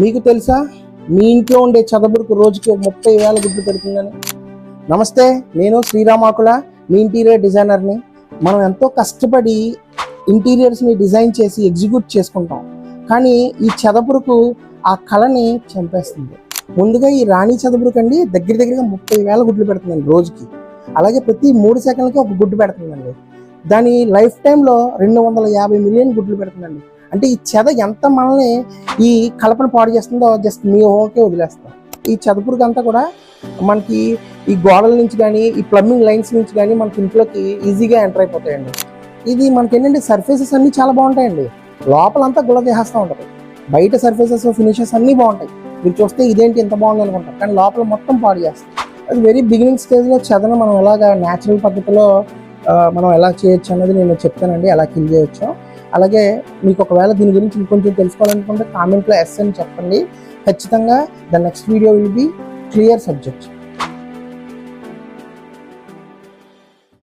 మీకు తెలుసా మీ ఇంట్లో ఉండే చదపురుకు రోజుకి 30,000 గుడ్లు పెడుతుందని? నమస్తే, నేను శ్రీరామాకుల, మీ ఇంటీరియర్ డిజైనర్ని. మనం ఎంతో కష్టపడి ఇంటీరియర్స్ని డిజైన్ చేసి ఎగ్జిక్యూట్ చేసుకుంటాం, కానీ ఈ చదపురుకు ఆ కళని చంపేస్తుంది. ముందుగా ఈ రాణి చదపురుకు అండి దగ్గరగా 30,000 గుడ్లు పెడుతుందండి రోజుకి. అలాగే ప్రతి 3 సెకండ్లకి ఒక గుడ్డు పెడుతుందండి. దాని లైఫ్ టైంలో 250 మిలియన్ గుడ్లు పెడుతుందండి. అంటే ఈ చెద ఎంత మనల్ని ఈ కలపను పాడు చేస్తుందో జస్ట్ మీ ఓకే వదిలేస్తాం. ఈ చదపురుగు అంతా కూడా మనకి ఈ గోడల నుంచి కానీ, ఈ ప్లంబింగ్ లైన్స్ నుంచి కానీ మనకి ఇంట్లోకి ఈజీగా ఎంటర్ అయిపోతాయండి. ఇది మనకి ఏంటంటే సర్ఫేసెస్ అన్నీ చాలా బాగుంటాయండి, లోపలంతా గుల్ల తీసేస్తూ ఉంటుంది. బయట సర్ఫేసెస్ ఫినిషెస్ అన్నీ బాగుంటాయి, మీరు చూస్తే ఇదేంటి ఎంత బాగుంది అనుకుంటారు, కానీ లోపల మొత్తం పాడు చేస్తాం. అది వెరీ బిగినింగ్ స్టేజ్లో చెదను మనం ఎలాగ న్యాచురల్ పద్ధతిలో మనం ఎలా చేయొచ్చు అన్నది నేను చెప్తానండి, ఎలా కిల్ చేయొచ్చో. అలాగే మీకు ఒకవేళ దీని గురించి ఇంకొంచెం తెలుసుకోవాలనుకుంటే కామెంట్లో ఎస్ అని చెప్పండి. ఖచ్చితంగా the next video will be clear subject.